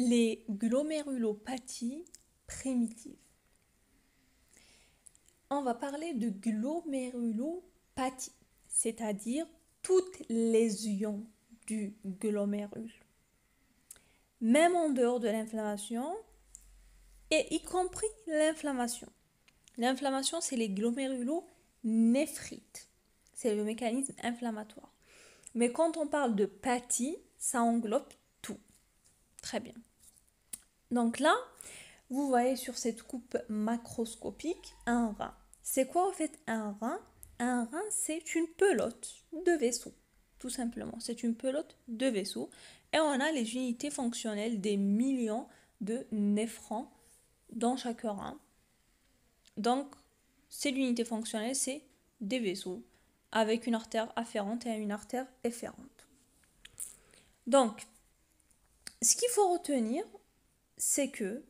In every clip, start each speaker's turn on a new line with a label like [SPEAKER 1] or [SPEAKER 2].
[SPEAKER 1] Les glomérulopathies primitives. On va parler de glomérulopathie, c'est-à-dire toute lésion du glomérule. Même en dehors de l'inflammation, et y compris l'inflammation. L'inflammation, c'est les glomérulonéphrites. C'est le mécanisme inflammatoire. Mais quand on parle de pathie, ça englobe tout. Très bien. Donc là, vous voyez sur cette coupe macroscopique un rein. C'est quoi en fait un rein? Un rein, c'est une pelote de vaisseau, tout simplement. C'est une pelote de vaisseau. Et on a les unités fonctionnelles des millions de néphrons dans chaque rein. Donc, ces unités fonctionnelles, c'est des vaisseaux avec une artère afférente et une artère efférente. Donc, ce qu'il faut retenir, c'est que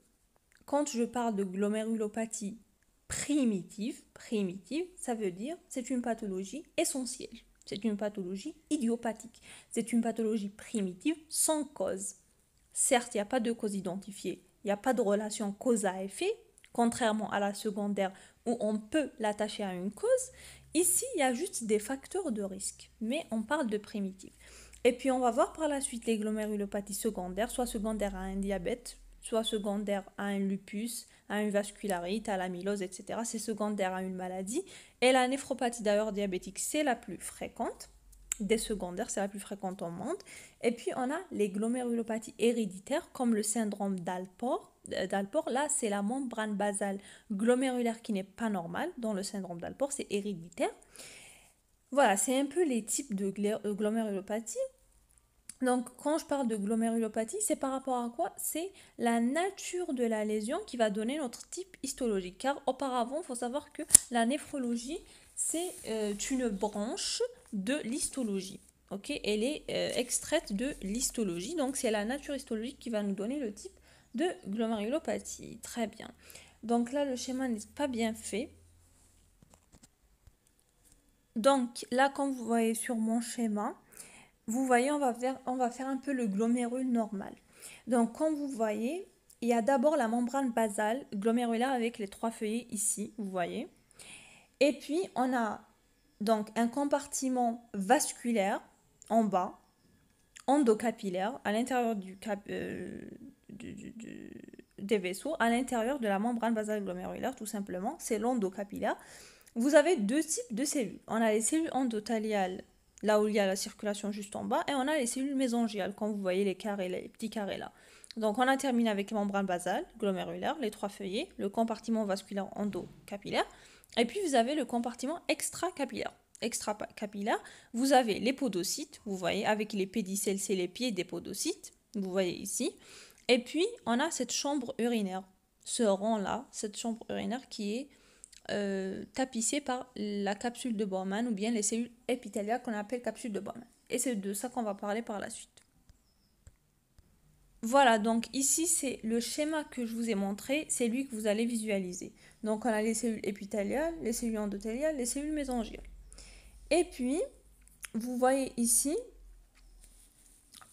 [SPEAKER 1] quand je parle de glomérulopathie primitive, ça veut dire c'est une pathologie essentielle. C'est une pathologie idiopathique. C'est une pathologie primitive sans cause. Certes, il n'y a pas de cause identifiée. Il n'y a pas de relation cause à effet, contrairement à la secondaire où on peut l'attacher à une cause. Ici, il y a juste des facteurs de risque. Mais on parle de primitive. Et puis, on va voir par la suite les glomérulopathies secondaires, soit secondaires à un diabète, soit secondaire à un lupus, à une vascularite, à l'amylose, etc. C'est secondaire à une maladie. Et la néphropathie d'ailleurs diabétique, c'est la plus fréquente. Des secondaires, c'est la plus fréquente au monde. Et puis, on a les glomérulopathies héréditaires, comme le syndrome d'Alport. Là, c'est la membrane basale glomérulaire qui n'est pas normale. Dans le syndrome d'Alport, c'est héréditaire. Voilà, c'est un peu les types de glomérulopathie. Donc, quand je parle de glomérulopathie, c'est par rapport à quoi? C'est la nature de la lésion qui va donner notre type histologique. Car auparavant, il faut savoir que la néphrologie, c'est une branche de l'histologie. Okay, elle est extraite de l'histologie. Donc, c'est la nature histologique qui va nous donner le type de glomérulopathie. Très bien. Donc là, le schéma n'est pas bien fait. Donc là, comme vous voyez sur mon schéma, vous voyez, on va faire un peu le glomérule normal. Donc, comme vous voyez, il y a d'abord la membrane basale glomérulaire avec les 3 feuillets ici, vous voyez. Et puis, on a donc un compartiment vasculaire en bas, endocapillaire, à l'intérieur des vaisseaux, à l'intérieur de la membrane basale glomérulaire, tout simplement, c'est l'endocapillaire. Vous avez 2 types de cellules. On a les cellules endothéliales, là où il y a la circulation juste en bas, et on a les cellules mésangiales, comme vous voyez les carrés, les petits carrés là. Donc on a terminé avec la membrane basale glomérulaire, les 3 feuillets, le compartiment vasculaire endocapillaire, et puis vous avez le compartiment extracapillaire. Extracapillaire, vous avez les podocytes, vous voyez, avec les pédicelles, c'est les pieds des podocytes, vous voyez ici. Et puis on a cette chambre urinaire, ce rang-là, cette chambre urinaire qui est tapissée par la capsule de Bowman ou bien les cellules épithéliales qu'on appelle capsule de Bowman. Et c'est de ça qu'on va parler par la suite. Voilà, donc ici c'est le schéma que je vous ai montré, c'est lui que vous allez visualiser. Donc on a les cellules épithéliales, les cellules endothéliales, les cellules mésangiales. Et puis, vous voyez ici,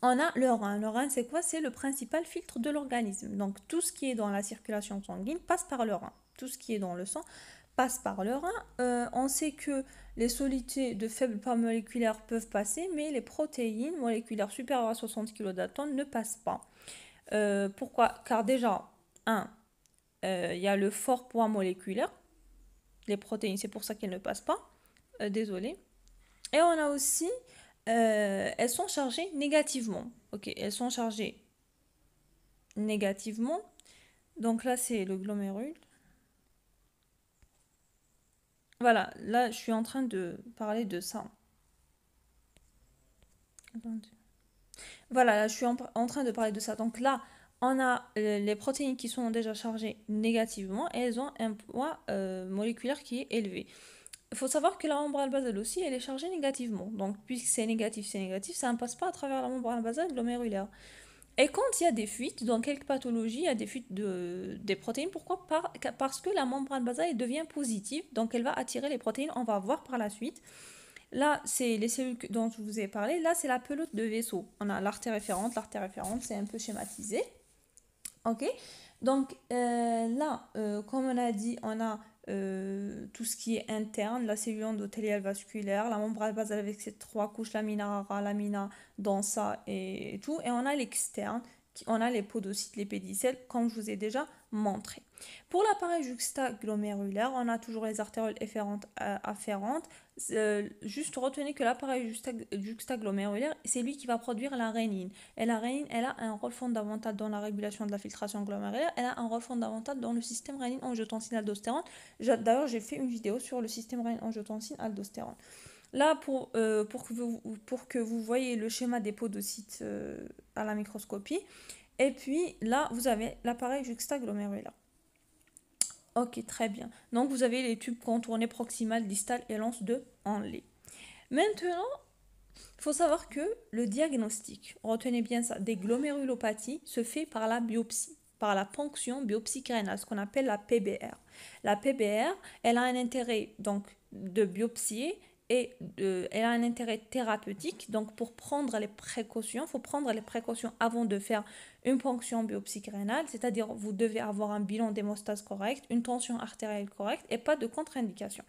[SPEAKER 1] on a le rein. Le rein, c'est quoi? C'est le principal filtre de l'organisme. Donc tout ce qui est dans la circulation sanguine passe par le rein. Tout ce qui est dans le sang passe par le rein. On sait que les solutés de faible poids moléculaire peuvent passer, mais les protéines moléculaires supérieures à 60 kDa ne passent pas. Pourquoi? Car déjà, il y a le fort poids moléculaire. Les protéines, c'est pour ça qu'elles ne passent pas. Désolé. Et on a aussi, elles sont chargées négativement. Ok, elles sont chargées négativement. Donc là, c'est le glomérule. Voilà, là, je suis en train de parler de ça. Attendez. Voilà, là, je suis en train de parler de ça. Donc là, on a les protéines qui sont déjà chargées négativement et elles ont un poids moléculaire qui est élevé. Il faut savoir que la membrane basale aussi, elle est chargée négativement. Donc, puisque c'est négatif, ça ne passe pas à travers la membrane basale glomérulaire. Et quand il y a des fuites, dans quelques pathologies, il y a des fuites des protéines. Pourquoi? Parce que la membrane basale elle devient positive, donc elle va attirer les protéines. On va voir par la suite. Là, c'est les cellules dont je vous ai parlé. Là, c'est la pelote de vaisseau. On a l'artère référente. L'artère référente, c'est un peu schématisé. Ok? Donc là, comme on a dit, on a tout ce qui est interne, la cellule endothéliale vasculaire, la membrane basale avec ses trois couches, lamina rara, lamina densa et tout. Et on a l'externe, on a les podocytes, les pédicelles, comme je vous ai déjà montré. Pour l'appareil juxtaglomérulaire, on a toujours les artérioles afférentes. Juste retenez que l'appareil juxtaglomérulaire, c'est lui qui va produire la rénine. Et la rénine, elle a un rôle fondamental dans la régulation de la filtration glomérulaire. Elle a un rôle fondamental dans le système rénine-angiotensine-aldostérone. D'ailleurs, j'ai fait une vidéo sur le système rénine-angiotensine-aldostérone. Là, pour que vous voyez le schéma des podocytes à la microscopie. Et puis là, vous avez l'appareil juxtaglomérulaire. Ok, très bien. Donc, vous avez les tubes contournés proximal, distal et l'anse de Henle. Maintenant, il faut savoir que le diagnostic, retenez bien ça, des glomérulopathies se fait par la biopsie, par la ponction biopsique rénale, ce qu'on appelle la PBR. La PBR, elle a un intérêt donc de biopsier et elle a un intérêt thérapeutique. Donc pour prendre les précautions, il faut prendre les précautions avant de faire une ponction biopsique rénale, c'est-à-dire vous devez avoir un bilan d'hémostase correct, une tension artérielle correcte et pas de contre-indication.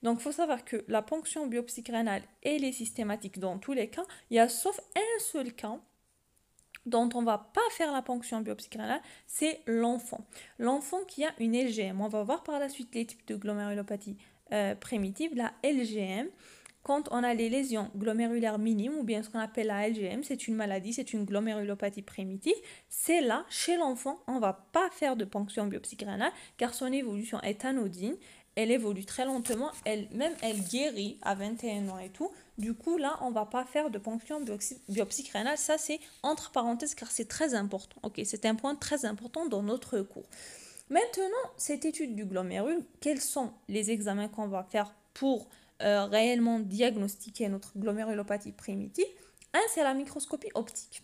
[SPEAKER 1] Donc il faut savoir que la ponction biopsique rénale, elle est systématique dans tous les cas. Il y a sauf un seul cas dont on ne va pas faire la ponction biopsique rénale, c'est l'enfant. L'enfant qui a une LGM. On va voir par la suite les types de glomérulopathie primitive. La LGM, quand on a les lésions glomérulaires minimes ou bien ce qu'on appelle la LGM, c'est une maladie, c'est une glomérulopathie primitive. C'est là, chez l'enfant, on ne va pas faire de ponction biopsique rénale car son évolution est anodine. Elle évolue très lentement, elle guérit à 21 ans et tout. Du coup, là, on ne va pas faire de ponction biopsique rénale. Ça, c'est entre parenthèses car c'est très important. Ok, c'est un point très important dans notre cours. Maintenant, cette étude du glomérule, quels sont les examens qu'on va faire pour réellement diagnostiquer notre glomérulopathie primitive? Un, c'est la microscopie optique.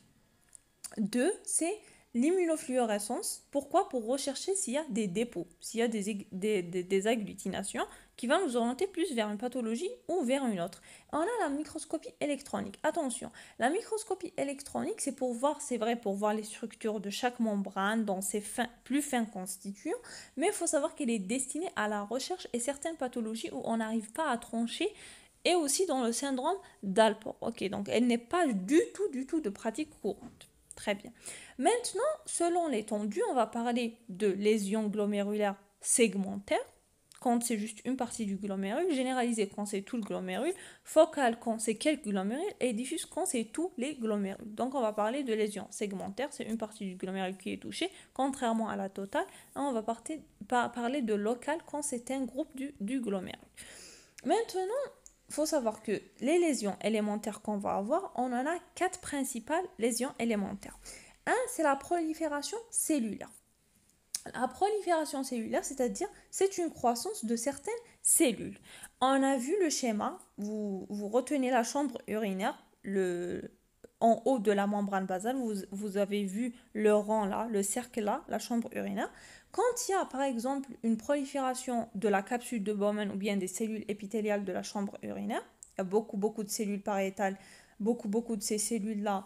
[SPEAKER 1] Deux, c'est l'immunofluorescence. Pourquoi? Pour rechercher s'il y a des dépôts, s'il y a des agglutinations qui vont nous orienter plus vers une pathologie ou vers une autre. On a la microscopie électronique. Attention, la microscopie électronique, c'est pour voir, c'est vrai, pour voir les structures de chaque membrane dans ses plus fins constituants, mais il faut savoir qu'elle est destinée à la recherche et certaines pathologies où on n'arrive pas à trancher et aussi dans le syndrome d'Alport. Ok, donc elle n'est pas du tout de pratique courante. Très bien. Maintenant, selon l'étendue, on va parler de lésions glomérulaires segmentaires, quand c'est juste une partie du glomérule, généralisée quand c'est tout le glomérule, focale quand c'est quelques glomérules et diffuse quand c'est tous les glomérules. Donc on va parler de lésions segmentaires, c'est une partie du glomérule qui est touchée, contrairement à la totale. On va parler de locale quand c'est un groupe du glomérule. Maintenant, il faut savoir que les lésions élémentaires qu'on va avoir, on en a 4 principales lésions élémentaires. Un, c'est la prolifération cellulaire. La prolifération cellulaire, c'est-à-dire, c'est une croissance de certaines cellules. On a vu le schéma, vous retenez la chambre urinaire, en haut de la membrane basale, vous avez vu le rang là, le cercle là, la chambre urinaire. Quand il y a par exemple une prolifération de la capsule de Bowman ou bien des cellules épithéliales de la chambre urinaire, il y a beaucoup de cellules pariétales, beaucoup de ces cellules-là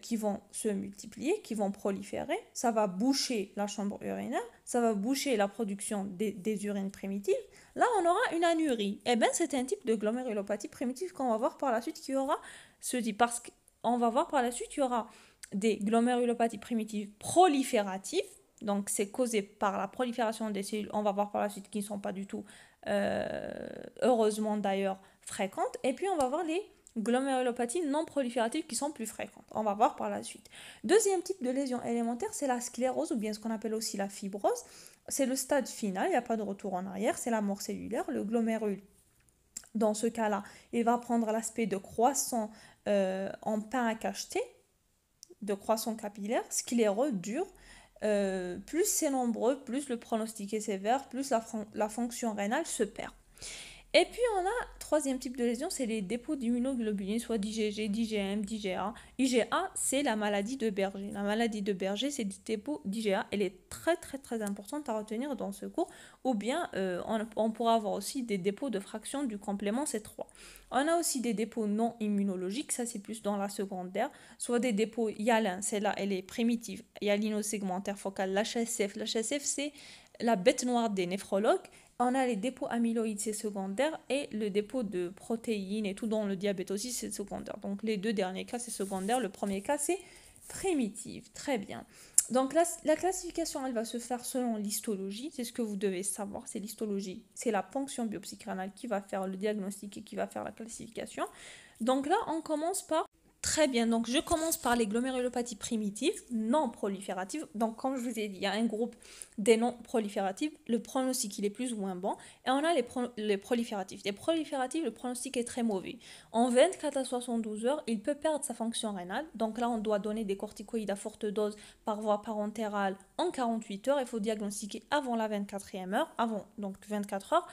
[SPEAKER 1] qui vont se multiplier, qui vont proliférer, ça va boucher la chambre urinaire, ça va boucher la production des urines primitives. Là, on aura une anurie. Eh bien, c'est un type de glomérulopathie primitive qu'on va voir par la suite qui aura ce type. Parce qu'on va voir par la suite, il y aura des glomérulopathies primitives prolifératives. Donc, c'est causé par la prolifération des cellules. On va voir par la suite qui ne sont pas du tout, heureusement d'ailleurs, fréquentes. Et puis, on va voir les glomérulopathies non prolifératives qui sont plus fréquentes. On va voir par la suite. Deuxième type de lésion élémentaire, c'est la sclérose ou bien ce qu'on appelle aussi la fibrose. C'est le stade final, il n'y a pas de retour en arrière, c'est la mort cellulaire. Le glomérule, dans ce cas-là, il va prendre l'aspect de croissant en pain à cacheter, de croissant capillaire, scléreux, dur. Plus c'est nombreux, plus le pronostic est sévère, plus la fonction rénale se perd. Et puis on a troisième type de lésion, c'est les dépôts d'immunoglobulines, soit d'IgG, d'IgM, d'IgA. IgA, c'est la maladie de Berger. La maladie de Berger, c'est des dépôts d'IgA. Elle est très très très importante à retenir dans ce cours. Ou bien on pourra avoir aussi des dépôts de fraction du complément C3. On a aussi des dépôts non immunologiques, ça c'est plus dans la secondaire, soit des dépôts hyalins, celle-là elle est primitive, hyalino-segmentaire focal, l'HSF. L'HSF c'est la bête noire des néphrologues. On a les dépôts amyloïdes, c'est secondaire, et le dépôt de protéines et tout dans le diabète aussi, c'est secondaire. Donc les deux derniers cas, c'est secondaire. Le premier cas, c'est primitive. Très bien. Donc la classification, elle va se faire selon l'histologie. C'est ce que vous devez savoir, c'est l'histologie. C'est la ponction biopsique rénale qui va faire le diagnostic et qui va faire la classification. Donc là, on commence par... Très bien, donc je commence par les glomérulopathies primitives, non prolifératives. Donc comme je vous ai dit, il y a un groupe des non prolifératives, le pronostic il est plus ou moins bon. Et on a les prolifératifs. Les prolifératifs, le pronostic est très mauvais. En 24 à 72 heures, il peut perdre sa fonction rénale. Donc là, on doit donner des corticoïdes à forte dose par voie parentérale en 48 heures. Il faut diagnostiquer avant la 24e heure, avant donc 24 heures.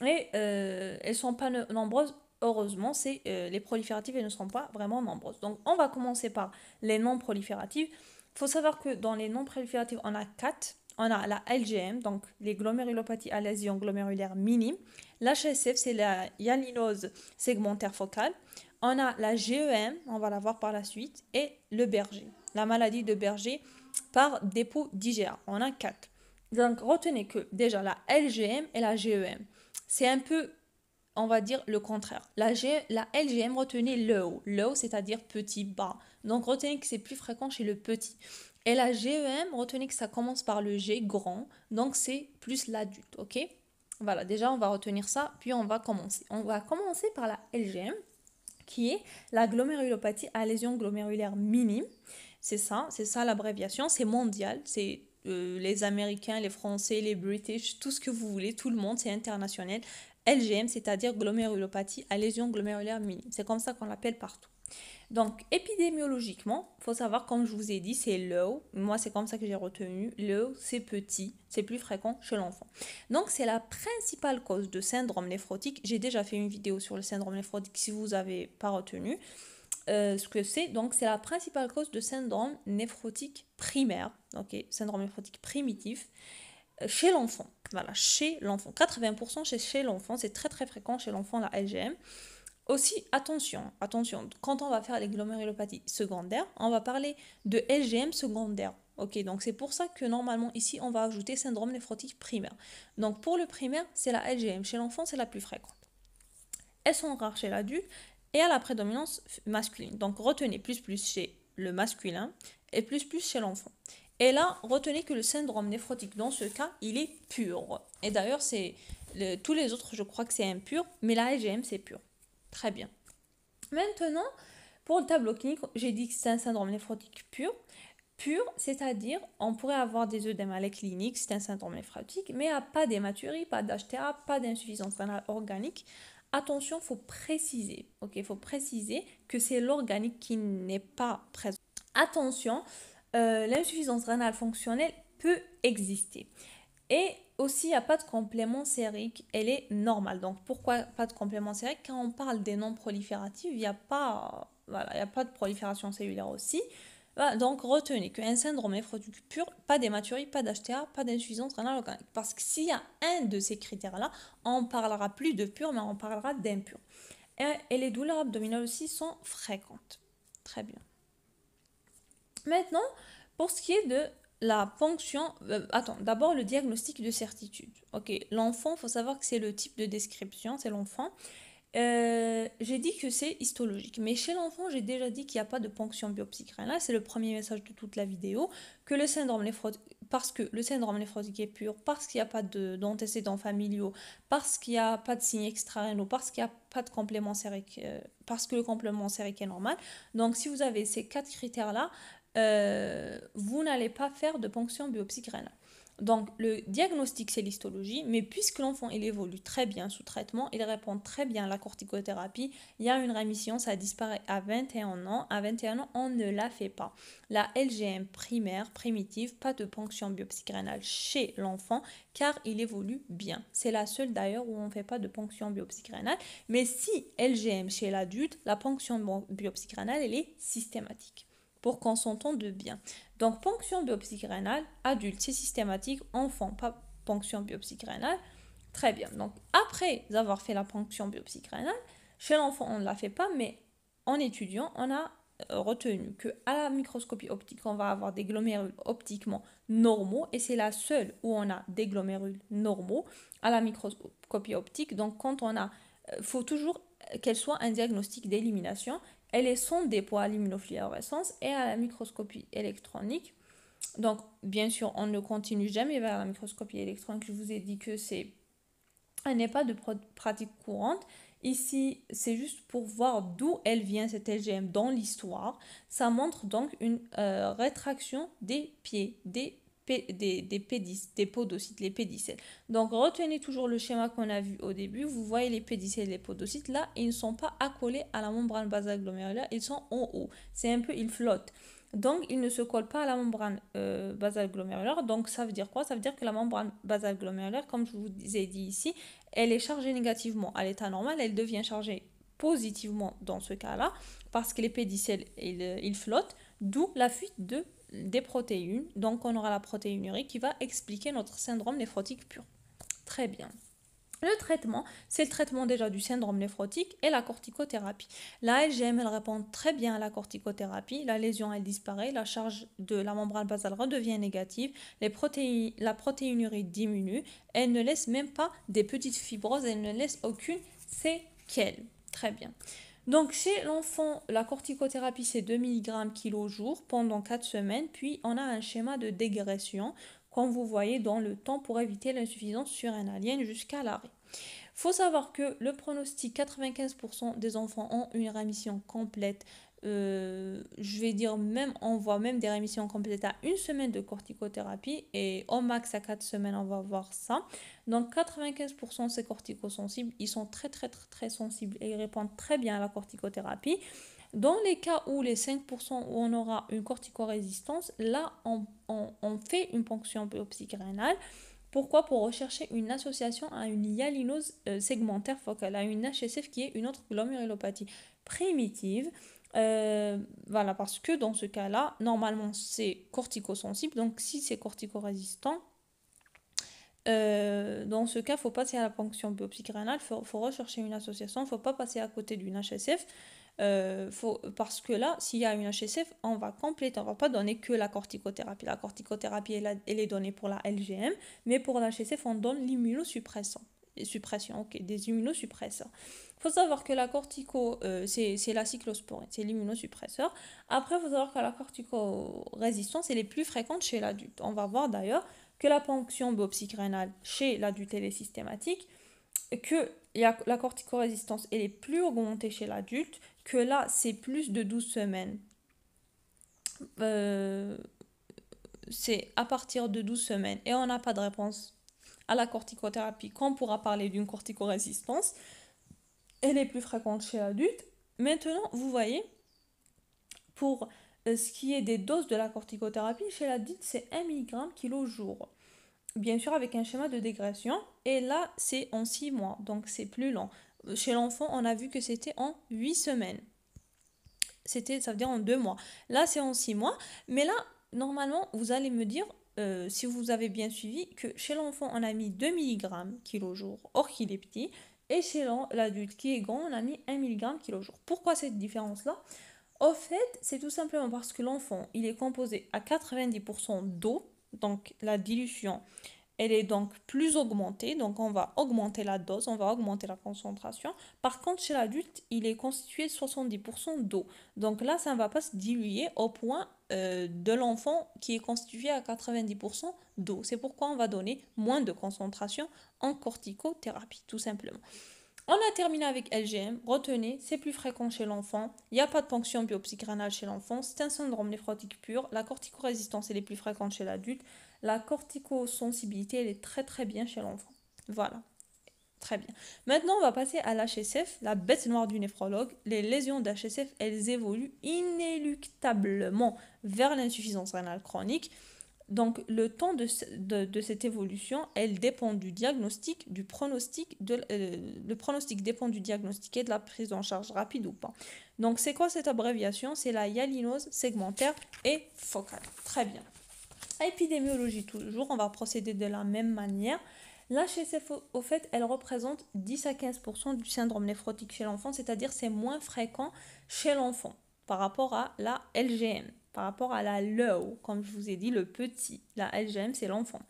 [SPEAKER 1] Et elles ne sont pas nombreuses. Heureusement, les prolifératives elles ne sont pas vraiment nombreuses. Donc, on va commencer par les non prolifératives. Il faut savoir que dans les non prolifératives, on a 4. On a la LGM, donc les glomérulopathies à lésion glomérulaire minime. L'HSF, c'est la hyalinose segmentaire focale. On a la GEM, on va la voir par la suite, et le Berger, la maladie de Berger par dépôt d'IgA. On a 4. Donc, retenez que déjà la LGM et la GEM, c'est un peu, on va dire, le contraire. La LGM, retenez low. Low, c'est-à-dire petit, bas. Donc, retenez que c'est plus fréquent chez le petit. Et la GEM, retenez que ça commence par le G, grand. Donc, c'est plus l'adulte, ok? Voilà, déjà, on va retenir ça, puis on va commencer. On va commencer par la LGM, qui est la glomérulopathie à lésion glomérulaire minime. C'est ça l'abréviation. C'est mondial, c'est... les Américains, les Français, les British, tout ce que vous voulez, tout le monde, c'est international. LGM, c'est-à-dire glomérulopathie à lésion glomérulaire minime. C'est comme ça qu'on l'appelle partout. Donc, épidémiologiquement, il faut savoir, comme je vous ai dit, c'est low. Moi, c'est comme ça que j'ai retenu. Low, c'est petit, c'est plus fréquent chez l'enfant. Donc, c'est la principale cause de syndrome néphrotique. J'ai déjà fait une vidéo sur le syndrome néphrotique si vous n'avez pas retenu ce que c'est. Donc, c'est la principale cause de syndrome néphrotique primaire. Ok, syndrome néphrotique primitif chez l'enfant. Voilà, chez l'enfant. 80% chez l'enfant, c'est très très fréquent chez l'enfant la LGM. Aussi, attention, quand on va faire les glomérulopathies secondaires, on va parler de LGM secondaire. Ok, donc c'est pour ça que normalement ici, on va ajouter syndrome néphrotique primaire. Donc pour le primaire, c'est la LGM. Chez l'enfant, c'est la plus fréquente. Elles sont rares chez l'adulte et à la prédominance masculine. Donc retenez plus chez le masculin et plus chez l'enfant. Et là, retenez que le syndrome néphrotique, dans ce cas, il est pur. Et d'ailleurs, tous les autres, je crois que c'est impur, mais la LGM, c'est pur. Très bien. Maintenant, pour le tableau clinique, j'ai dit que c'est un syndrome néphrotique pur. Pur, c'est-à-dire, on pourrait avoir des œdèmes à la clinique, c'est un syndrome néphrotique, mais il n'y a pas d'hématurie, pas d'HTA, pas d'insuffisance rénale organique. Attention, il faut préciser, ok, faut préciser que c'est l'organique qui n'est pas présent. Attention, l'insuffisance rénale fonctionnelle peut exister. Et aussi, il n'y a pas de complément sérique, elle est normale. Donc, pourquoi pas de complément sérique? Quand on parle des non prolifératifs, il n'y a pas de prolifération cellulaire aussi. Voilà, donc, retenez qu'un syndrome néphrotique pur, pas d'hématurie, pas d'HTA, pas d'insuffisance rénale organique. Parce que s'il y a un de ces critères-là, on ne parlera plus de pur, mais on parlera d'impur. Et les douleurs abdominales aussi sont fréquentes. Très bien. Maintenant, pour ce qui est de la ponction, d'abord le diagnostic de certitude. Ok, l'enfant, il faut savoir que c'est le type de description, c'est l'enfant. J'ai dit que c'est histologique, mais chez l'enfant, j'ai déjà dit qu'il n'y a pas de ponction biopsique rénale. C'est le premier message de toute la vidéo, que le syndrome néphrotique, parce que le syndrome néphrotique est pur, parce qu'il n'y a pas d'antécédents familiaux, parce qu'il n'y a pas de signes extra-rénaux, parce qu'il n'y a pas de complément sérique, parce que le complément sérique est normal. Donc, si vous avez ces 4 critères-là, vous n'allez pas faire de ponction biopsique rénale. Donc, le diagnostic, c'est l'histologie, mais puisque l'enfant, il évolue très bien sous traitement, il répond très bien à la corticothérapie, il y a une rémission, ça disparaît à 21 ans. À 21 ans, on ne la fait pas. La LGM primaire, primitive, pas de ponction biopsique rénale chez l'enfant, car il évolue bien. C'est la seule d'ailleurs où on ne fait pas de ponction biopsique rénale. Mais si LGM chez l'adulte, la ponction biopsique rénale, elle est systématique pour qu'on s'entende bien. Donc, ponction biopsique rénale, adulte, c'est systématique, enfant, pas ponction biopsique rénale. Très bien. Donc, après avoir fait la ponction biopsique rénale, chez l'enfant, on ne la fait pas, mais en étudiant, on a retenu qu'à la microscopie optique, on va avoir des glomérules optiquement normaux, et c'est la seule où on a des glomérules normaux à la microscopie optique. Donc, quand on a, faut toujours qu'elle soit un diagnostic d'élimination. Elle est sans dépôt à l'immunofluorescence et à la microscopie électronique. Donc, bien sûr, on ne continue jamais vers la microscopie électronique. Je vous ai dit que elle n'est pas de pratique courante. Ici, c'est juste pour voir d'où elle vient, cette LGM, dans l'histoire. Ça montre donc une rétraction des pieds, des pédicelles, des podocytes, les pédicelles. Donc, retenez toujours le schéma qu'on a vu au début. Vous voyez les pédicelles et les podocytes. Là, ils ne sont pas accolés à la membrane basale glomérulaire. Ils sont en haut. C'est un peu, ils flottent. Donc, ils ne se collent pas à la membrane basale glomérulaire. Donc, ça veut dire quoi? Ça veut dire que la membrane basale glomérulaire, comme je vous ai dit ici, elle est chargée négativement à l'état normal. Elle devient chargée positivement dans ce cas-là, parce que les pédicelles, ils flottent, d'où la fuite des protéines. Donc, on aura la protéinurie qui va expliquer notre syndrome néphrotique pur. Très bien. Le traitement, c'est le traitement déjà du syndrome néphrotique et la corticothérapie. La LGM, elle répond très bien à la corticothérapie. La lésion, elle disparaît. La charge de la membrane basale redevient négative. La protéinurie diminue. Elle ne laisse même pas des petites fibroses. Elle ne laisse aucune séquelle. Très bien. Donc, chez l'enfant, la corticothérapie, c'est 2 mg kg jour pendant 4 semaines. Puis, on a un schéma de dégression, comme vous voyez dans le temps, pour éviter l'insuffisance surrénalienne jusqu'à l'arrêt. Il faut savoir que le pronostic, 95% des enfants ont une rémission complète. Je vais dire même, on voit même des rémissions complètes à 1 semaine de corticothérapie, et au max à 4 semaines, on va voir ça. Donc 95% ces corticosensibles, ils sont très très très très sensibles et ils répondent très bien à la corticothérapie. Dans les cas où les 5% où on aura une corticorésistance, là on fait une ponction biopsique rénale. Pourquoi? Pour rechercher une association à une hyalinose segmentaire focale, à une HSF qui est une autre glomérulopathie primitive. Voilà, parce que dans ce cas-là, normalement c'est corticosensible, donc si c'est corticorésistant, dans ce cas, il faut passer à la ponction biopsique rénale, il faut rechercher une association, il ne faut pas passer à côté d'une HSF. Parce que là, s'il y a une HSF, on va compléter, on ne va pas donner que la corticothérapie. La corticothérapie, elle est donnée pour la LGM, mais pour la HSF, on donne l'immunosuppression. Des immunosuppresseurs. Il faut savoir que la cortico, c'est la cyclosporine, c'est l'immunosuppresseur. Après, il faut savoir que la corticorésistance, elle est plus fréquente chez l'adulte. On va voir d'ailleurs que la ponction biopsique rénale chez l'adulte, elle est systématique, que la corticorésistance, elle est plus augmentée chez l'adulte, que là, c'est plus de 12 semaines. C'est à partir de 12 semaines et on n'a pas de réponse à la corticothérapie qu'on pourra parler d'une corticorésistance. Elle est plus fréquente chez l'adulte. Maintenant, vous voyez, pour ce qui est des doses de la corticothérapie, chez l'adulte, c'est 1 mg kg jour. Bien sûr, avec un schéma de dégression. Et là, c'est en 6 mois, donc c'est plus lent. Chez l'enfant, on a vu que c'était en 8 semaines. Ça veut dire en 2 mois. Là, c'est en 6 mois. Mais là, normalement, vous allez me dire, si vous avez bien suivi, que chez l'enfant, on a mis 2 mg kg jour, or qu'il est petit. Et chez l'adulte qui est grand, on a mis 1 mg kg jour. Pourquoi cette différence-là? Au fait, c'est tout simplement parce que l'enfant, il est composé à 90% d'eau. Donc, la dilution, elle est donc plus augmentée. Donc, on va augmenter la dose, on va augmenter la concentration. Par contre, chez l'adulte, il est constitué de 70% d'eau. Donc là, ça ne va pas se diluer au point de l'enfant qui est constitué à 90% d'eau. C'est pourquoi on va donner moins de concentration en corticothérapie, tout simplement. On a terminé avec LGM. Retenez, c'est plus fréquent chez l'enfant. Il n'y a pas de ponction biopsique rénale chez l'enfant. C'est un syndrome néphrotique pur. La corticorésistance, elle est plus fréquente chez l'adulte. La corticosensibilité, elle est très très bien chez l'enfant. Voilà, très bien. Maintenant, on va passer à l'HSF, la bête noire du néphrologue. Les lésions d'HSF, elles évoluent inéluctablement vers l'insuffisance rénale chronique. Donc, le temps de cette évolution, elle dépend du diagnostic, du pronostic. Le pronostic dépend du diagnostic et de la prise en charge rapide ou pas. Donc, c'est quoi cette abréviation? C'est la hyalinose segmentaire et focale. Très bien. Épidémiologie toujours, on va procéder de la même manière. L'HSF, au fait, elle représente 10 à 15% du syndrome néphrotique chez l'enfant, c'est-à-dire c'est moins fréquent chez l'enfant par rapport à la LGM, par rapport à la low, comme je vous ai dit, le petit. La LGM, c'est l'enfant.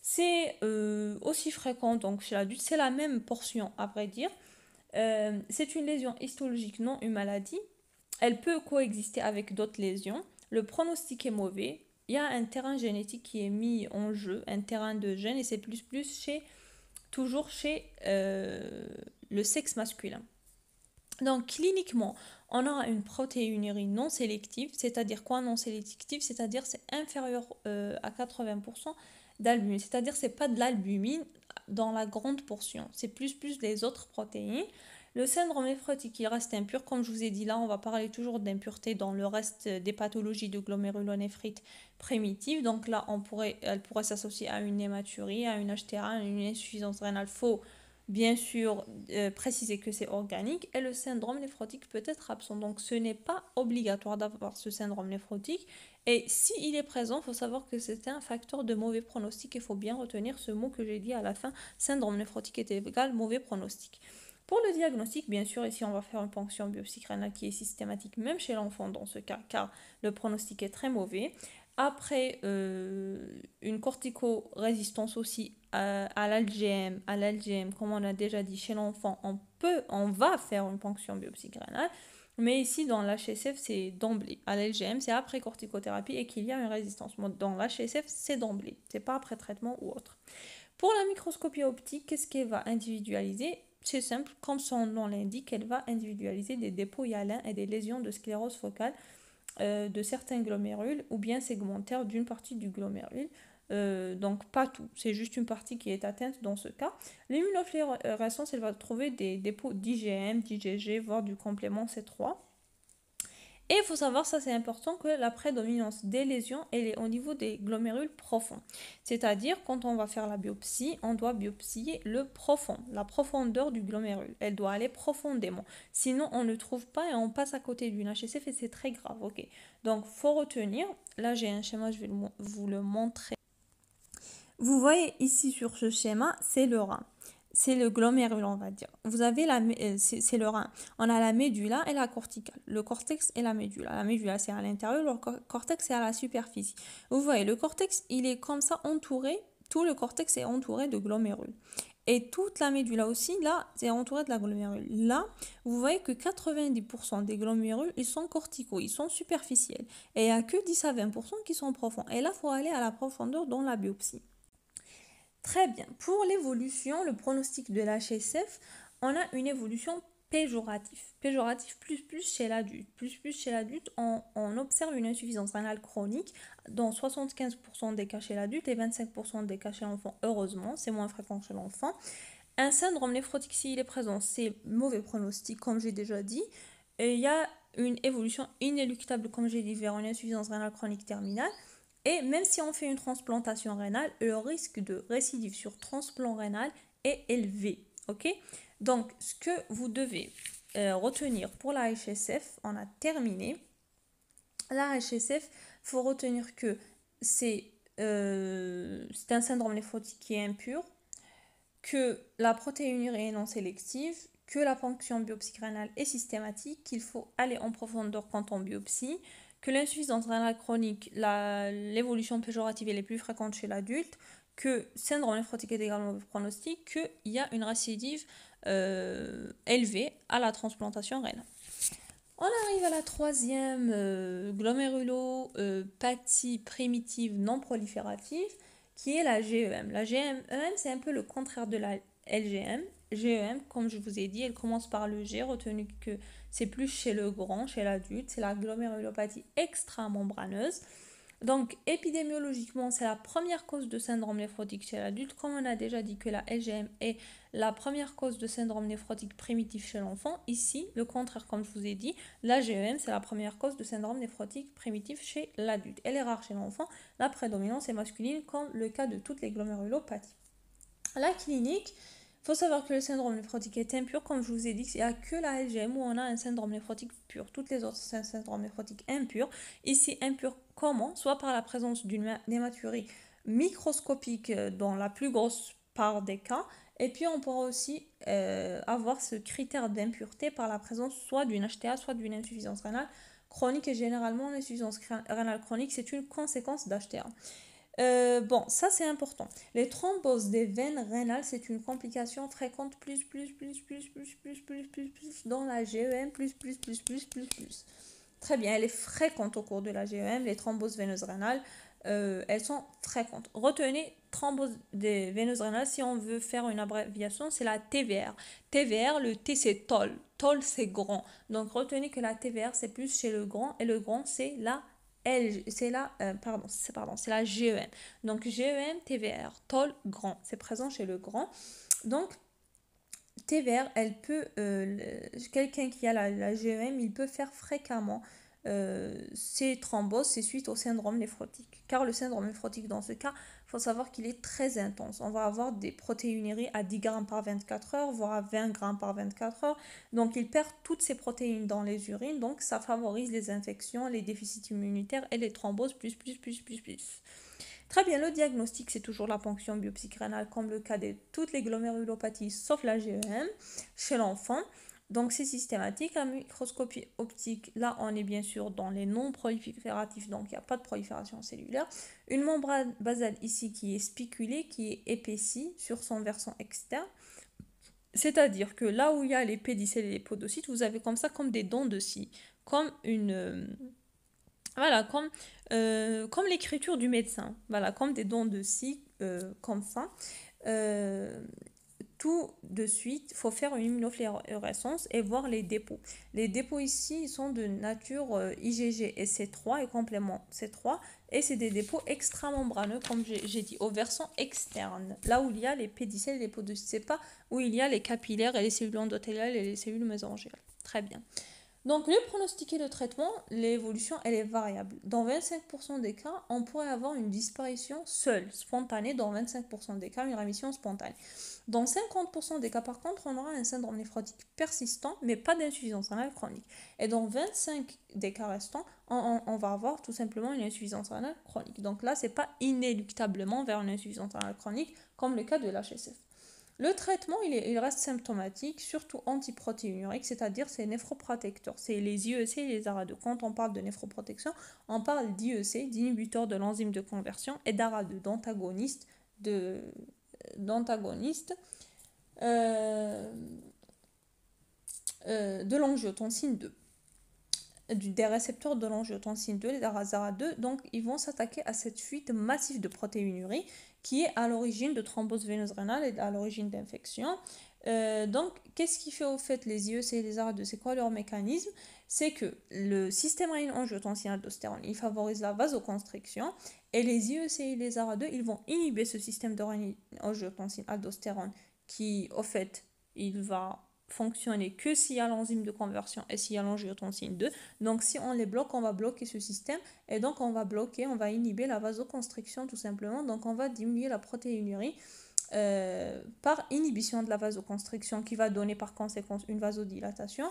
[SPEAKER 1] C'est aussi fréquent donc chez l'adulte, c'est la même portion à vrai dire. C'est une lésion histologique, non une maladie. Elle peut coexister avec d'autres lésions. Le pronostic est mauvais. Il y a un terrain génétique qui est mis en jeu, un terrain de gènes, et c'est plus toujours chez le sexe masculin. Donc, cliniquement, on aura une protéinurie non sélective, c'est-à-dire quoi non sélective? C'est-à-dire c'est inférieur à 80% d'albumine, c'est-à-dire c'est pas de l'albumine dans la grande portion, c'est plus les autres protéines. Le syndrome néphrotique, il reste impur, comme je vous ai dit là, on va parler toujours d'impureté dans le reste des pathologies de glomérulonéphrite primitive. Donc là, elle pourrait s'associer à une hématurie, à une HTA, à une insuffisance rénale. Faux, bien sûr, préciser que c'est organique. Et le syndrome néphrotique peut être absent. Donc ce n'est pas obligatoire d'avoir ce syndrome néphrotique. Et s'il est présent, il faut savoir que c'est un facteur de mauvais pronostic. Il faut bien retenir ce mot que j'ai dit à la fin. Syndrome néphrotique est égal mauvais pronostic. Pour le diagnostic, bien sûr, ici on va faire une ponction biopsique rénale qui est systématique, même chez l'enfant dans ce cas, car le pronostic est très mauvais. Après une corticorésistance aussi à l'LGM, comme on a déjà dit chez l'enfant, on va faire une ponction biopsique rénale. Mais ici, dans l'HSF, c'est d'emblée. À l'LGM, c'est après corticothérapie et qu'il y a une résistance. Dans l'HSF, c'est d'emblée. C'est pas après traitement ou autre. Pour la microscopie optique, qu'est-ce qu'elle va individualiser? C'est simple, comme son nom l'indique, elle va individualiser des dépôts hyalins et des lésions de sclérose focale de certains glomérules ou bien segmentaires d'une partie du glomérule. Donc pas tout, c'est juste une partie qui est atteinte dans ce cas. L'immunofluorescence, elle va trouver des dépôts d'IgM, d'IgG, voire du complément C3. Et il faut savoir, ça c'est important, que la prédominance des lésions, elle est au niveau des glomérules profonds. C'est-à-dire, quand on va faire la biopsie, on doit biopsier le profond, la profondeur du glomérule. Elle doit aller profondément. Sinon, on ne trouve pas et on passe à côté d'une HSF et c'est très grave. Ok. Donc, faut retenir. Là, j'ai un schéma, je vais vous le montrer. Vous voyez ici sur ce schéma, c'est le rein. C'est le glomérule, on va dire. Vous avez c'est le rein. On a la médula et la corticale. Le cortex et la médula. La médula, c'est à l'intérieur, le cortex, c'est à la superficie. Vous voyez, le cortex, il est comme ça entouré. Tout le cortex est entouré de glomérules. Et toute la médula aussi, là, c'est entouré de la glomérule. Là, vous voyez que 90% des glomérules, ils sont corticaux, ils sont superficiels. Et il n'y a que 10 à 20% qui sont profonds. Et là, il faut aller à la profondeur dans la biopsie. Très bien. Pour l'évolution, le pronostic de l'HSF, on a une évolution péjorative. Péjorative plus chez l'adulte. Plus chez l'adulte, on observe une insuffisance rénale chronique dans 75% des cas chez l'adulte et 25% des cas chez l'enfant. Heureusement, c'est moins fréquent chez l'enfant. Un syndrome néphrotique, s'il est présent, c'est mauvais pronostic, comme j'ai déjà dit. Et il y a une évolution inéluctable, comme j'ai dit, vers une insuffisance rénale chronique terminale. Et même si on fait une transplantation rénale, le risque de récidive sur transplant rénal est élevé. Ok? Donc, ce que vous devez retenir pour la HSF, on a terminé. La HSF, il faut retenir que c'est un syndrome néphrotique qui est impur, que la protéinurie est non sélective, que la ponction biopsique rénale est systématique, qu'il faut aller en profondeur quand on biopsie, que l'insuffisance rénale chronique, l'évolution péjorative est plus fréquente chez l'adulte, que syndrome néphrotique est également mauvais pronostic, qu'il y a une récidive élevée à la transplantation rénale. On arrive à la troisième glomérulopathie primitive non proliférative, qui est la GEM. La GEM, c'est un peu le contraire de la LGM. GEM, comme je vous ai dit, elle commence par le G, retenu que c'est plus chez le grand, chez l'adulte, c'est la glomérulopathie extramembraneuse. Donc, épidémiologiquement, c'est la première cause de syndrome néphrotique chez l'adulte. Comme on a déjà dit que la LGM est la première cause de syndrome néphrotique primitif chez l'enfant, ici, le contraire, comme je vous ai dit, la GEM, c'est la première cause de syndrome néphrotique primitif chez l'adulte. Elle est rare chez l'enfant, la prédominance est masculine, comme le cas de toutes les glomérulopathies. La clinique, il faut savoir que le syndrome néphrotique est impur, comme je vous ai dit, il n'y a que la LGM où on a un syndrome néphrotique pur. Toutes les autres, c'est un syndrome néphrotique impur. Ici, impur comment? Soit par la présence d'une hématurie microscopique dans la plus grosse part des cas, et puis on pourra aussi avoir ce critère d'impureté par la présence soit d'une HTA, soit d'une insuffisance rénale chronique, et généralement l'insuffisance rénale chronique, c'est une conséquence d'HTA. Bon, ça c'est important. Les thromboses des veines rénales, c'est une complication fréquente plus dans la GEM, plus. Très bien, elle est fréquente au cours de la GEM, les thromboses veineuses rénales, elles sont fréquentes. Retenez, thrombose des veineuses rénales, si on veut faire une abréviation, c'est la TVR. TVR, le T c'est TOL. TOL c'est grand. Donc retenez que la TVR c'est plus chez le grand, et le grand c'est la c'est la GEM. Donc GEM, TVR, TOL, grand. C'est présent chez le grand. Donc TVR, quelqu'un qui a la GEM, il peut faire fréquemment ces thromboses, c'est suite au syndrome néphrotique. Car le syndrome néphrotique, dans ce cas, il faut savoir qu'il est très intense. On va avoir des protéinuries à 10 grammes par 24 heures, voire à 20 grammes par 24 heures. Donc, il perd toutes ses protéines dans les urines. Donc, ça favorise les infections, les déficits immunitaires et les thromboses, plus. Très bien, le diagnostic, c'est toujours la ponction biopsique rénale, comme le cas de toutes les glomérulopathies, sauf la GEM, chez l'enfant. Donc c'est systématique. La microscopie optique, là on est bien sûr dans les non prolifératifs, donc il n'y a pas de prolifération cellulaire. Une membrane basale ici qui est spiculée, qui est épaissie sur son versant externe. C'est-à-dire que là où il y a les pédicelles et les podocytes, vous avez comme ça comme des dents de scie, comme une... voilà, comme l'écriture du médecin, voilà, comme des dents de scie, comme ça. Tout de suite, il faut faire une immunofluorescence et voir les dépôts. Les dépôts ici, ils sont de nature IgG et C3 et complément C3, et c'est des dépôts extramembraneux, comme j'ai dit, au versant externe, là où il y a les pédicelles et les podocytes. C'est pas où il y a les capillaires et les cellules endothéliales et les cellules mésangéales. Très bien. Donc, le pronostic et le traitement, l'évolution, elle est variable. Dans 25% des cas, on pourrait avoir une disparition seule, spontanée. Dans 25% des cas, une rémission spontanée. Dans 50% des cas, par contre, on aura un syndrome néphrotique persistant, mais pas d'insuffisance rénale chronique. Et dans 25 des cas restants, on va avoir tout simplement une insuffisance rénale chronique. Donc là, c'est pas inéluctablement vers une insuffisance rénale chronique, comme le cas de l'HSF. Le traitement, il reste symptomatique, surtout antiprotéinurique, c'est-à-dire c'est néphroprotecteur. C'est les IEC et les ARA2. Quand on parle de néphroprotection, on parle d'IEC, d'inhibiteur de l'enzyme de conversion, et d'ARA2, d'antagoniste de l'angiotensine 2. Des récepteurs de l'angiotensine 2, les ARA2, donc ils vont s'attaquer à cette fuite massive de protéinurie qui est à l'origine de thrombose veineuse rénale et à l'origine d'infection. Donc, qu'est-ce qui fait au fait les IEC et les ARA2? C'est quoi leur mécanisme? C'est que le système rénine-angiotensine-aldostérone, il favorise la vasoconstriction, et les IEC et les ARA2, ils vont inhiber ce système de rénine-angiotensine-aldostérone qui, au fait, il va fonctionner que s'il y a l'enzyme de conversion et s'il y a l'angiotensine 2. Donc si on les bloque, on va bloquer ce système, et donc on va inhiber la vasoconstriction tout simplement. Donc on va diminuer la protéinurie par inhibition de la vasoconstriction, qui va donner par conséquence une vasodilatation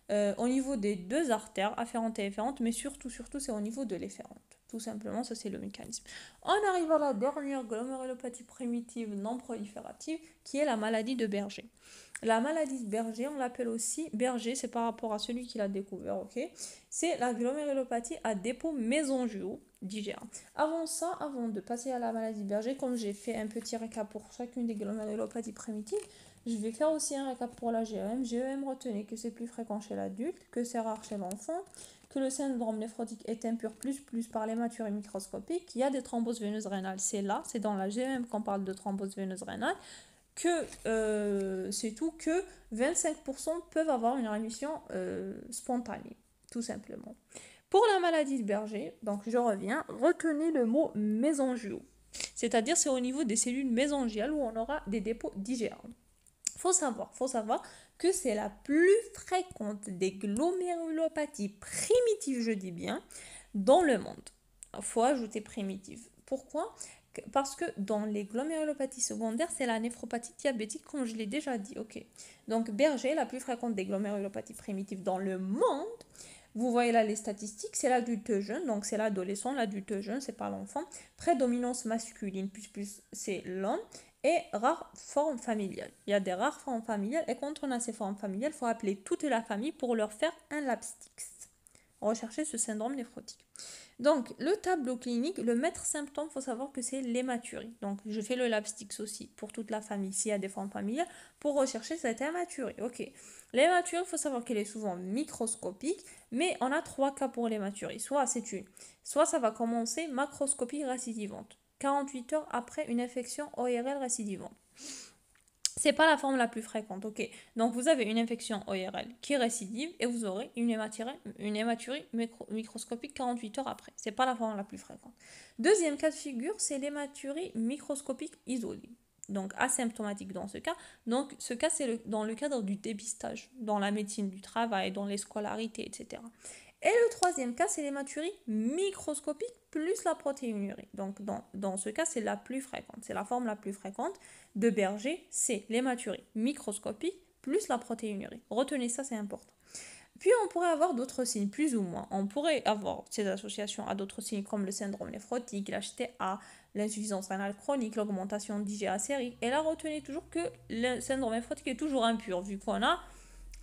[SPEAKER 1] au niveau des deux artères, afférentes et efférentes, mais surtout c'est au niveau de l'efférente. Tout simplement, ça c'est le mécanisme. On arrive à la dernière glomérulopathie primitive non proliférative, qui est la maladie de Berger. La maladie de Berger, on l'appelle aussi Berger, c'est par rapport à celui qui l'a découvert, ok? C'est la glomérulopathie à dépôt mésangiaux d'IgA. Avant de passer à la maladie de Berger, comme j'ai fait un petit récap pour chacune des glomérulopathies primitives, je vais faire aussi un récap pour la GEM. GEM, retenez que c'est plus fréquent chez l'adulte, que c'est rare chez l'enfant, que le syndrome néphrotique est impur plus par l'hématurie microscopique, qu'il y a des thromboses veineuses rénales, c'est dans la GEM qu'on parle de thrombose veineuse rénale, que c'est tout que 25% peuvent avoir une rémission spontanée, tout simplement. Pour la maladie de Berger, donc je reviens, retenez le mot mésangiaux. C'est-à-dire c'est au niveau des cellules mésangiales où on aura des dépôts d'IgA. Faut savoir que c'est la plus fréquente des glomérulopathies primitives, je dis bien, dans le monde. Faut ajouter primitive. Pourquoi? Parce que dans les glomérulopathies secondaires, c'est la néphropathie diabétique, comme je l'ai déjà dit. Ok. Donc Berger, la plus fréquente des glomérulopathies primitives dans le monde. Vous voyez là les statistiques, c'est l'adulte jeune, donc c'est l'adolescent, l'adulte jeune, c'est pas l'enfant. Prédominance masculine, plus c'est l'homme. Et rares formes familiales. Il y a des rares formes familiales, et quand on a ces formes familiales, il faut appeler toute la famille pour leur faire un labstix. Rechercher ce syndrome néphrotique. Donc, le tableau clinique, le maître symptôme, il faut savoir que c'est l'hématurie. Donc, je fais le labstix aussi pour toute la famille, s'il y a des formes familiales, pour rechercher cette hématurie. Ok. L'hématurie, il faut savoir qu'elle est souvent microscopique, mais on a 3 cas pour l'hématurie. Soit ça va commencer macroscopie récidivante, 48 heures après une infection ORL récidivante. C'est pas la forme la plus fréquente, ok. Donc vous avez une infection ORL qui récidive et vous aurez une hématurie microscopique 48 heures après. C'est pas la forme la plus fréquente. Deuxième cas de figure, c'est l'hématurie microscopique isolée. Donc asymptomatique dans ce cas. Donc ce cas, c'est dans le cadre du dépistage, dans la médecine du travail, dans les scolarités, etc. Et le troisième cas, c'est l'hématurie microscopique plus la protéinurie. Donc dans ce cas, c'est la plus fréquente. C'est la forme la plus fréquente de Berger, c'est l'hématurie microscopique plus la protéinurie. Retenez ça, c'est important. Puis on pourrait avoir d'autres signes, plus ou moins. On pourrait avoir ces associations à d'autres signes comme le syndrome néphrotique, l'HTA, l'insuffisance rénale chronique, l'augmentation d'IgA sérique. Et là, retenez toujours que le syndrome néphrotique est toujours impur, vu qu'on a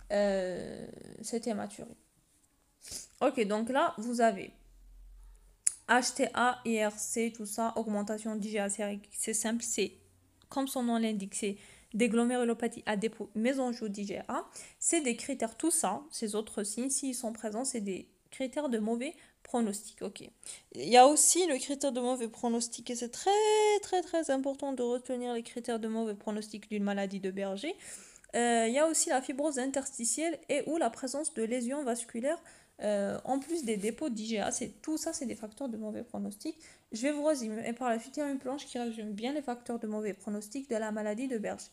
[SPEAKER 1] cette hématurie. Ok, donc là, vous avez HTA, IRC, tout ça, augmentation d'IgA sérique. C'est simple, c'est comme son nom l'indique, c'est des glomérulopathies à dépôt mésangiaux d'IgA. C'est des critères, tout ça, ces autres signes, s'ils sont présents, c'est des critères de mauvais pronostic. Ok. Il y a aussi le critère de mauvais pronostic et c'est très important de retenir les critères de mauvais pronostic d'une maladie de Berger. Il y a aussi la fibrose interstitielle et ou la présence de lésions vasculaires en plus des dépôts d'IgA. Tout ça, c'est des facteurs de mauvais pronostic. Je vais vous résumer. Et par la suite, il y a une planche qui résume bien les facteurs de mauvais pronostic de la maladie de Berger.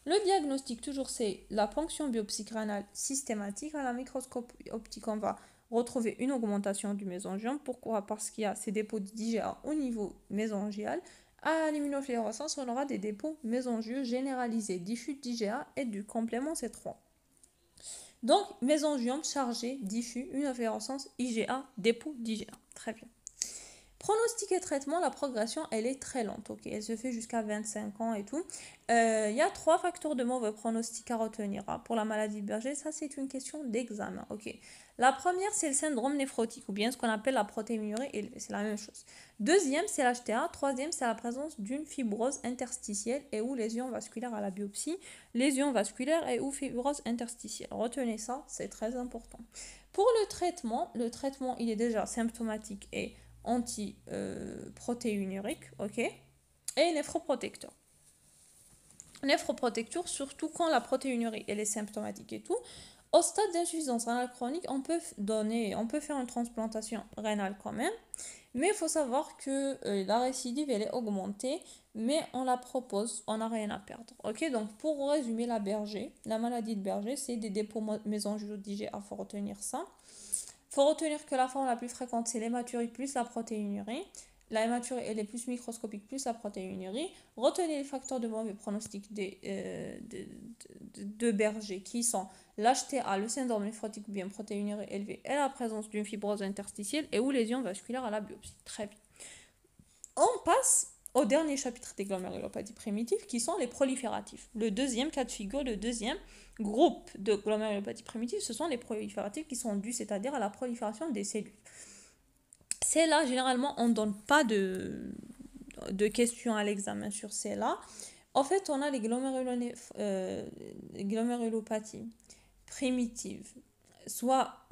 [SPEAKER 1] Le diagnostic, toujours, c'est la ponction biopsique rénale systématique. À la microscope optique, on va retrouver une augmentation du mésangiome. Pourquoi? Parce qu'il y a ces dépôts d'IgA au niveau mésangial. À l'immunofluorescence, on aura des dépôts mésangieux généralisés, diffus d'IgA et du complément C3. Donc, mésangiome chargé, diffus, une inflorescence IgA, dépôt d'IgA. Très bien. Pronostic et traitement, la progression, elle est très lente. Ok, elle se fait jusqu'à 25 ans et tout. Il y a 3 facteurs de mauvais pronostic à retenir. Pour la maladie de Berger, ça, c'est une question d'examen. Ok. La première, c'est le syndrome néphrotique, ou bien ce qu'on appelle la protéinurie élevée. C'est la même chose. Deuxième, c'est l'HTA. Troisième, c'est la présence d'une fibrose interstitielle et ou lésion vasculaire à la biopsie. Lésion vasculaire et ou fibrose interstitielle. Retenez ça, c'est très important. Pour le traitement, il est déjà symptomatique et anti-protéinurique, ok, et néphroprotecteur. Néphroprotecteur, surtout quand la protéinurie elle est symptomatique et tout. Au stade d'insuffisance rénale chronique, on peut faire une transplantation rénale quand même, mais il faut savoir que la récidive elle est augmentée, mais on la propose, on n'a rien à perdre. Ok, donc pour résumer la maladie de Berger, c'est des dépôts mésangiaux d'IgA, il faut retenir ça. Il faut retenir que la forme la plus fréquente, c'est l'hématurie plus la protéinurie. La hématurie, elle est plus microscopique plus la protéinurie. Retenez les facteurs de mauvais pronostic de Berger qui sont l'HTA, le syndrome néphrotique ou bien protéinurie élevée et la présence d'une fibrose interstitielle et ou lésion vasculaire à la biopsie. Très bien. On passe au dernier chapitre des glomérulopathies primitives qui sont les prolifératifs. Le deuxième cas de figure, le deuxième groupe de glomérulopathies primitives, ce sont les prolifératifs qui sont dus, c'est-à-dire à la prolifération des cellules. C'est là, généralement, on ne donne pas de questions à l'examen sur celles-là. En fait, on a les glomérulopathies primitives. Soit,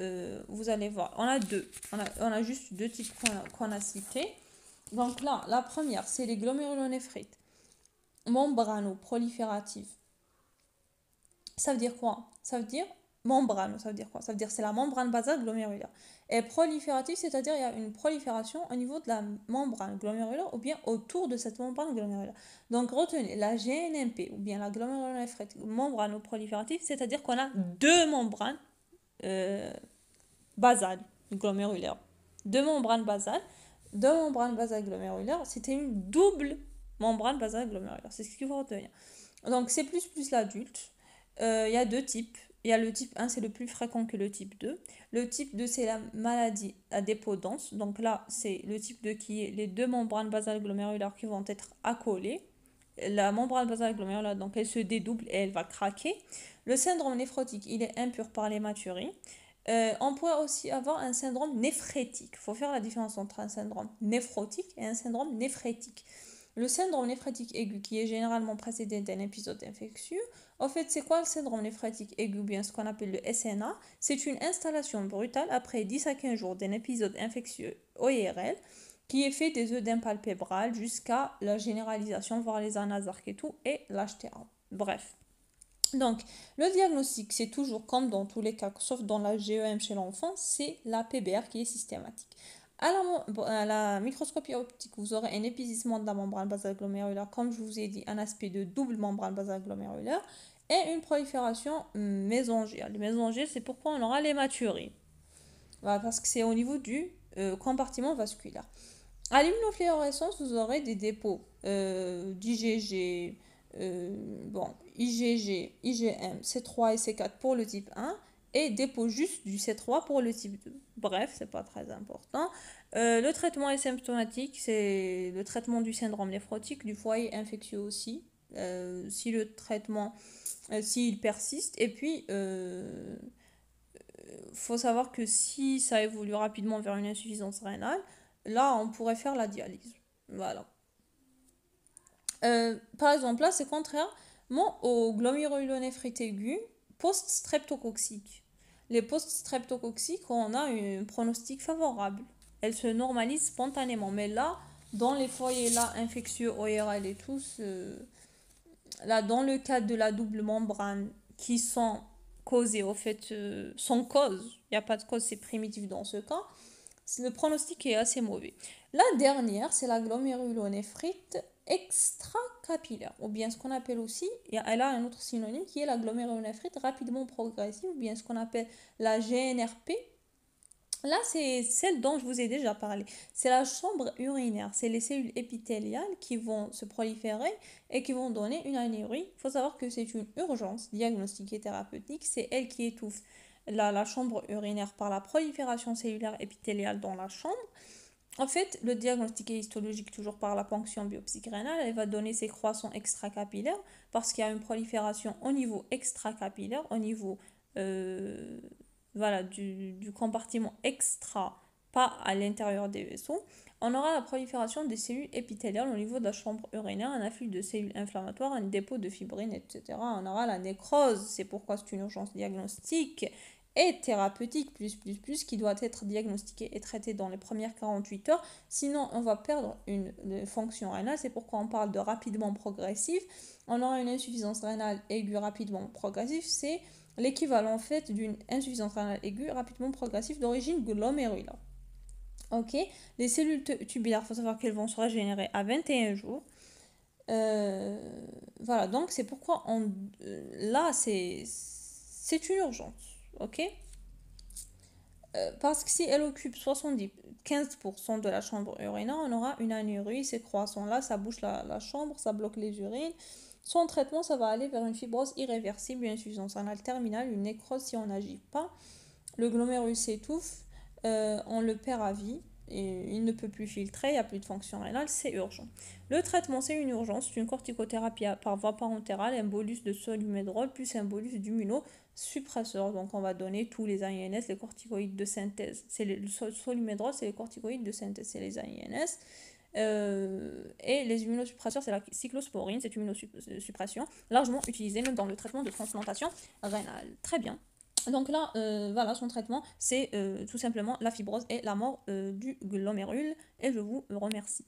[SPEAKER 1] vous allez voir, on a deux. On a juste deux types qu'on a cités. Donc là, la première, c'est les glomérulonéphrites membrano-proliférative. Ça veut dire quoi? Ça veut dire membrane, ça veut dire quoi? Ça veut dire c'est la membrane basale glomérulaire. Et proliférative, c'est-à-dire il y a une prolifération au niveau de la membrane glomérulaire ou bien autour de cette membrane glomérulaire. Donc retenez, la GNMP ou bien la glomérulonéphritique membrano-proliférative, c'est-à-dire qu'on a deux membranes basales glomérulaires. Deux membranes basales glomérulaires, c'était une double membrane basale glomérulaire. C'est ce qu'il faut retenir. Donc c'est plus l'adulte. Il y a deux types. Il y a le type 1, c'est le plus fréquent que le type 2. Le type 2, c'est la maladie à dépôt dense. Donc là, c'est le type 2 qui est les deux membranes basales glomérulaires qui vont être accolées. La membrane basale glomérulaire, donc elle se dédouble et elle va craquer. Le syndrome néphrotique, il est impur par l'hématurie. On pourrait aussi avoir un syndrome néphrétique. Il faut faire la différence entre un syndrome néphrotique et un syndrome néphrétique. Le syndrome néphrétique aigu, qui est généralement précédé d'un épisode infectieux, en fait, c'est quoi le syndrome néphrétique aigu, bien ce qu'on appelle le SNA? C'est une installation brutale après 10 à 15 jours d'un épisode infectieux OIRL qui est fait des œdèmes palpébrales jusqu'à la généralisation, voire les anasarques et tout, et l'HTA. Bref. Donc, le diagnostic, c'est toujours comme dans tous les cas, sauf dans la GEM chez l'enfant, c'est la PBR qui est systématique. À la microscopie optique, vous aurez un épaississement de la membrane basale glomérulaire, comme je vous ai dit, un aspect de double membrane basale glomérulaire, et une prolifération mésangère. Le mésangère, c'est pourquoi on aura l'hématurie. Voilà, parce que c'est au niveau du compartiment vasculaire. À l'immunofluorescence, vous aurez des dépôts d'IgG, IgG, IgM, C3 et C4 pour le type 1 et dépôt juste du C3 pour le type 2. Bref, c'est pas très important. Le traitement est symptomatique, c'est le traitement du syndrome néphrotique, du foyer infectieux aussi, si le traitement, s'il persiste. Et puis, faut savoir que si ça évolue rapidement vers une insuffisance rénale, là, on pourrait faire la dialyse. Voilà. Par exemple, là, c'est contrairement au glomérulonéphrite aigu post-streptococcique. Les post-streptococciques, on a un pronostic favorable. Elles se normalisent spontanément. Mais là, dans les foyers là, infectieux, ORL et tout, là, dans le cadre de la double membrane qui sont causées, au fait, sans cause, il n'y a pas de cause, c'est primitif dans ce cas, le pronostic est assez mauvais. La dernière, c'est la glomérulonéphrite extracapillaire, ou bien ce qu'on appelle aussi, elle a un autre synonyme qui est la glomérulonéphrite rapidement progressive, ou bien ce qu'on appelle la GNRP. Là, c'est celle dont je vous ai déjà parlé. C'est la chambre urinaire. C'est les cellules épithéliales qui vont se proliférer et qui vont donner une anéurie. Il faut savoir que c'est une urgence diagnostique et thérapeutique. C'est elle qui étouffe la chambre urinaire par la prolifération cellulaire épithéliale dans la chambre. En fait, le diagnostic est histologique toujours par la ponction biopsique rénale. Elle va donner ces croissants extracapillaires parce qu'il y a une prolifération au niveau extracapillaire, au niveau voilà, du compartiment extra, pas à l'intérieur des vaisseaux. On aura la prolifération des cellules épithéliales au niveau de la chambre urinaire, un afflux de cellules inflammatoires, un dépôt de fibrine, etc. On aura la nécrose, c'est pourquoi c'est une urgence diagnostique et thérapeutique qui doit être diagnostiquée et traitée dans les premières 48 heures. Sinon, on va perdre une fonction rénale. C'est pourquoi on parle de rapidement progressif. On aura une insuffisance rénale aiguë rapidement progressive. C'est l'équivalent en fait d'une insuffisance rénale aiguë rapidement progressive d'origine glomérulaire. Ok, les cellules tubulaires, il faut savoir qu'elles vont se régénérer à 21 jours. Voilà, donc c'est pourquoi là, c'est une urgence. Ok, parce que si elle occupe 75% de la chambre urinaire, on aura une anéurie. Ces croissants-là, ça bouche la chambre, ça bloque les urines. Son traitement, ça va aller vers une fibrose irréversible, une insuffisance rénale terminale, une nécrose si on n'agit pas. Le glomérulus s'étouffe, on le perd à vie. Et il ne peut plus filtrer, il n'y a plus de fonction rénale, c'est urgent. Le traitement, c'est une urgence, c'est une corticothérapie par voie parentérale, un bolus de solumédrol plus un bolus d'immunosuppresseur. Donc on va donner tous les AINS, les corticoïdes de synthèse. Le solumédrol, c'est les corticoïdes de synthèse, c'est les AINS. Et les immunosuppresseurs, c'est la cyclosporine, cette immunosuppression, largement utilisée même dans le traitement de transplantation rénale. Très bien. Donc là, voilà, son traitement, c'est tout simplement la fibrose et la mort du glomérule. Et je vous remercie.